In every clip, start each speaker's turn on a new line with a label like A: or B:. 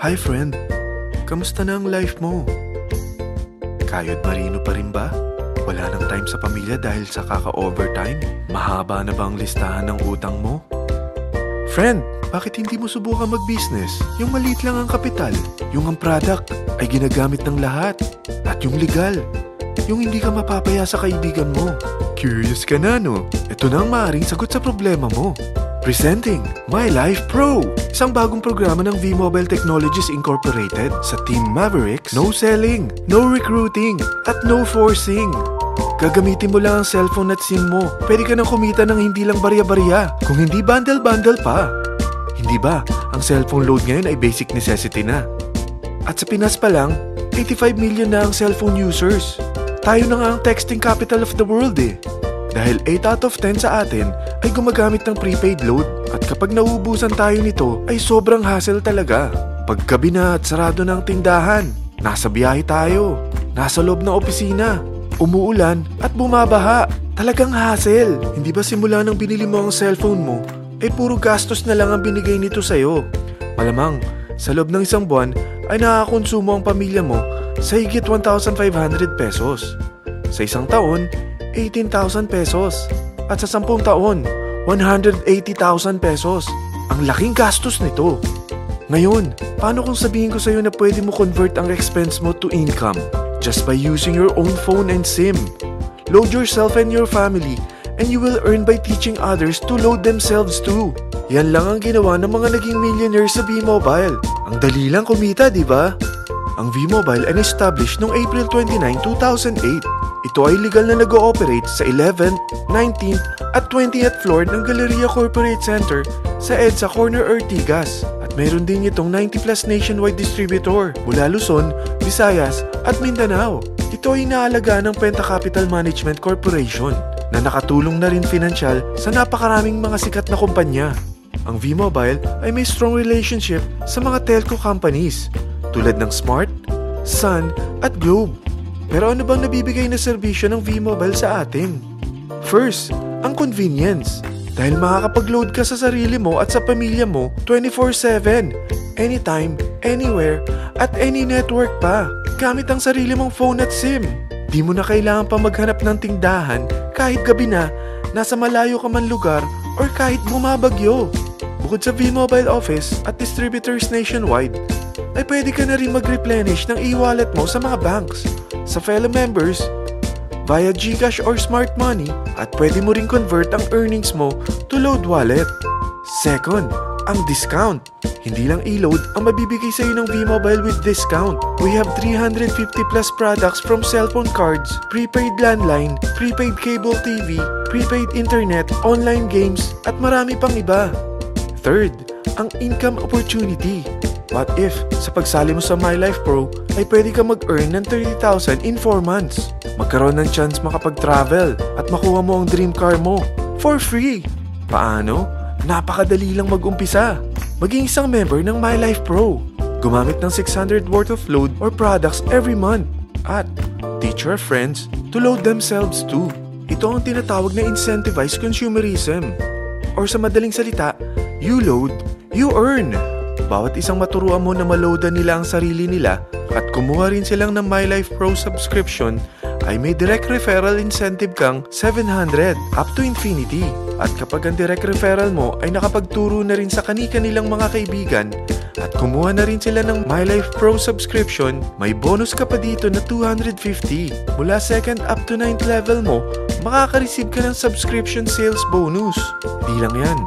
A: Hi friend, kamusta na ang life mo? Kayod marino pa rin ba? Wala nang time sa pamilya dahil sa kaka-overtime? Mahaba na ba ang listahan ng utang mo? Friend, bakit hindi mo subukan mag-business? Yung maliit lang ang kapital, yung ang product ay ginagamit ng lahat, at yung legal, yung hindi ka mapapaya sa kaibigan mo. Curious ka na, no? Ito na ang maaaring sagot sa problema mo. Presenting My Life Pro, isang bagong programa ng V-Mobile Technologies Incorporated sa Team Mavericks. No selling, no recruiting, at no forcing. Gagamitin mo lang ang cellphone at SIM mo. Pwede ka nang kumita ng hindi lang barya-barya, kung hindi bundle-bundle pa. Hindi ba, ang cellphone load ngayon ay basic necessity na. At sa Pinas pa lang, 85 million na ang cellphone users. Tayo na nga ang texting capital of the world eh. Dahil 8 out of 10 sa atin ay gumagamit ng prepaid load. At kapag nauubusan tayo nito ay sobrang hassle talaga. Paggabi na at sarado ng tindahan, nasa biyahe tayo, nasa loob ng opisina, umuulan at bumabaha. Talagang hassle. Hindi ba simula nang binili mo ang cellphone mo ay puro gastos na lang ang binigay nito sa'yo? Malamang sa loob ng isang buwan ay nakakakonsumo ang pamilya mo sa higit 1,500 pesos. Sa isang taon, 18,000 pesos. At sa 10 taon, 180,000 pesos. Ang laking gastos nito. Ngayon, paano kung sabihin ko sa'yo na pwede mo convert ang expense mo to income just by using your own phone and SIM? Load yourself and your family and you will earn by teaching others to load themselves too. Yan lang ang ginawa ng mga naging millionaires sa V-Mobile. Ang dali lang kumita, di ba? Ang V-Mobile ay established noong April 29, 2008. Ito ay legal na nag-ooperate sa 11th, 19th at 20th floor ng Galleria Corporate Center sa EDSA Corner Ortigas. At meron din itong 90+ nationwide distributor mula Luzon, Visayas at Mindanao. Ito ay inaalagaan ng Penta Capital Management Corporation na nakatulong na rin pinansyal sa napakaraming mga sikat na kumpanya. Ang V-Mobile ay may strong relationship sa mga telco companies tulad ng Smart, Sun at Globe. Pero ano bang nabibigay na serbisyo ng V-Mobile sa atin? First, ang convenience. Dahil makakapag-load ka sa sarili mo at sa pamilya mo 24/7, anytime, anywhere, at any network pa. Gamit ang sarili mong phone at SIM. Di mo na kailangan pa maghanap ng tindahan kahit gabi na, nasa malayo ka man lugar, or kahit bumabagyo. Bukod sa V-Mobile office at distributors nationwide, ay pwede ka na rin mag-replenish ng e-wallet mo sa mga banks, sa fellow members, via GCash or Smart Money, at pwede mo rin convert ang earnings mo to load wallet. Second, ang discount. Hindi lang e-load ang mabibigay sa iyo ng V-Mobile with discount. We have 350+ products from cellphone cards, prepaid landline, prepaid cable TV, prepaid internet, online games, at marami pang iba. Third, ang income opportunity. What if, sa pagsali mo sa My Life Pro, ay pwede ka mag-earn ng 30,000 in 4 months? Magkaroon ng chance makapag-travel at makuha mo ang dream car mo for free. Paano? Napakadali lang mag-umpisa. Maging isang member ng My Life Pro. Gumamit ng 600 worth of load or products every month. At teach your friends to load themselves too. Ito ang tinatawag na incentivized consumerism. Or sa madaling salita, you load, you earn. Bawat isang maturuan mo na maloadan nila ang sarili nila at kumuha rin silang ng My Life Pro subscription ay may direct referral incentive kang 700 up to infinity. At kapag ang direct referral mo ay nakapagturo na rin sa kani-kanilang mga kaibigan at kumuha na rin sila ng My Life Pro subscription, may bonus ka pa dito na 250. Mula 2nd up to 9th level mo, makaka-receive ka ng subscription sales bonus. Di lang yan.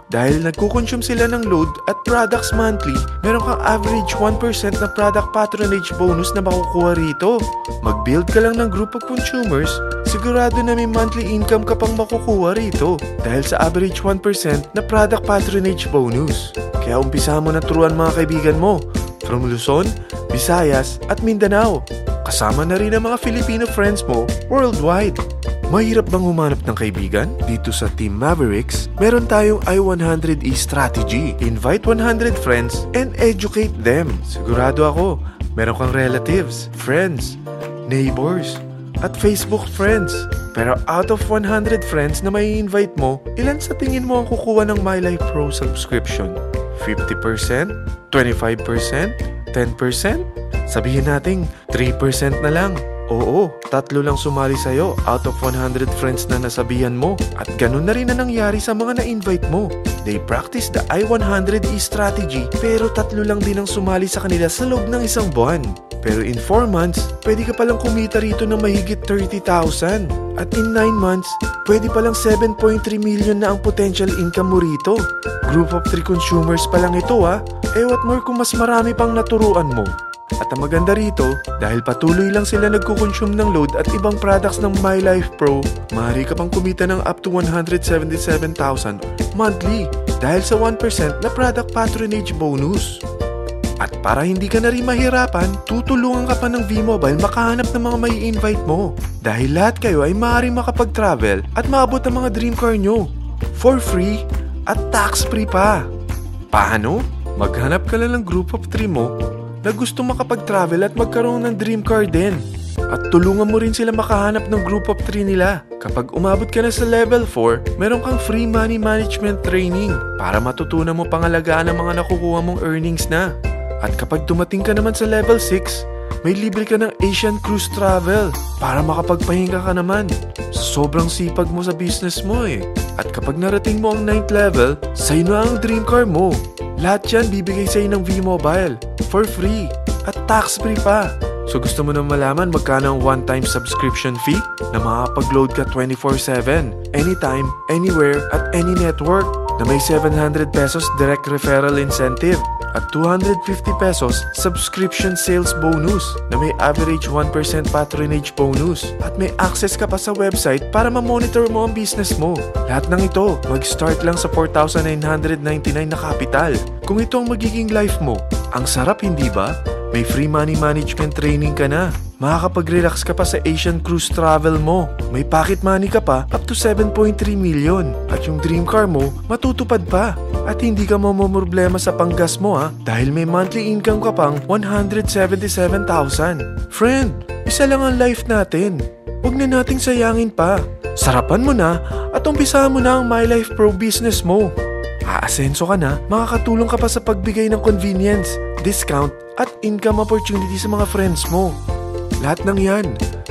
A: Dahil nagkukonsume sila ng load at products monthly, meron kang average 1% na product patronage bonus na makukuha rito. Mag-build ka lang ng group of consumers, sigurado na may monthly income ka pang makukuha rito dahil sa average 1% na product patronage bonus. Kaya umpisa mo na turuan mga kaibigan mo from Luzon, Visayas at Mindanao. Kasama na rin ang mga Filipino friends mo worldwide. Mahirap bang humanap ng kaibigan? Dito sa Team Mavericks, meron tayong I100E strategy. Invite 100 friends and educate them. Sigurado ako, meron kang relatives, friends, neighbors, at Facebook friends. Pero out of 100 friends na may invite mo, ilan sa tingin mo ang kukuha ng My Life Pro subscription? 50%? 25%? 10%? Sabihin nating 3% na lang. Oo, 3 lang sumali sa'yo out of 100 friends na nasabihan mo. At ganun na rin na nangyari sa mga na-invite mo. They practice the I-100E strategy pero 3 lang din ang sumali sa kanila sa loob ng isang buwan. Pero in 4 months, pwede ka palang kumita rito ng mahigit 30,000. At in 9 months, pwede palang 7.3 million na ang potential income mo rito. Group of 3 consumers pa lang ito Eh what more kung mas marami pang naturuan mo. At ang maganda rito, dahil patuloy lang sila nagkukonsume ng load at ibang products ng MyLife Pro, maaari ka pang kumita ng up to 177,000 monthly dahil sa 1% na product patronage bonus. At para hindi ka na rin mahirapan, tutulungan ka pa ng V-Mobile makahanap ng mga may invite mo. Dahil lahat kayo ay maaaring makapag-travel at maabot ang mga dream car nyo for free at tax-free pa. Paano? Maghanap ka lang ng group of 3 mo na gusto makapag-travel at magkaroon ng dream car din. At tulungan mo rin sila makahanap ng group of 3 nila. Kapag umabot ka na sa level 4, meron kang free money management training para matutunan mo pangalagaan ang mga nakukuha mong earnings na. At kapag dumating ka naman sa level 6, may libre ka ng Asian Cruise Travel para makapagpahinga ka naman. Sobrang sipag mo sa business mo At kapag narating mo ang 9th level, sa'yo na ang dream car mo. Lahat yan bibigay sa'yo ng V-Mobile for free at tax-free pa. So gusto mo na malaman magkano ang one-time subscription fee na makakapag-load ka 24/7, anytime, anywhere, at any network na may 700 pesos direct referral incentive at 250 pesos subscription sales bonus na may average 1% patronage bonus at may access ka pa sa website para ma-monitor mo ang business mo. Lahat ng ito mag-start lang sa 4,999 na capital. Kung ito ang magiging life mo, ang sarap hindi ba? May free money management training ka na. Makakapag-relax ka pa sa Asian Cruise Travel mo. May pocket money ka pa up to 7.3 million. At yung dream car mo, matutupad pa. At hindi ka mamomroblema sa panggas mo dahil may monthly income ka pang 177,000. Friend, isa lang ang life natin. Huwag na nating sayangin pa. Sarapan mo na at umpisahan mo na ang MyLife Pro business mo. Aasenso ka na, makakatulong ka pa sa pagbigay ng convenience, discount, at income opportunity sa mga friends mo. Lahat ng yan,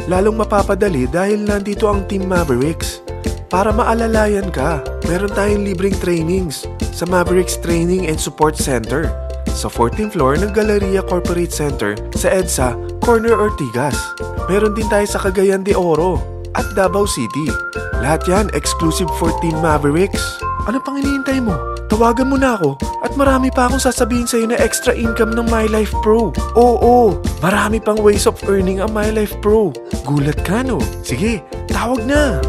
A: lalong mapapadali dahil nandito ang Team Mavericks. Para maalalayan ka, meron tayong libreng trainings sa Mavericks Training and Support Center sa 14th floor ng Galleria Corporate Center sa EDSA, Corner Ortigas. Meron din tayo sa Cagayan de Oro at Davao City. Lahat yan exclusive for Team Mavericks. Ano pang hinihintay mo? Tawagan mo na ako at marami pa akong sasabihin sa'yo na extra income ng MyLife Pro. Oo, marami pang ways of earning ang MyLife Pro. Gulat ka no? Sige, tawag na!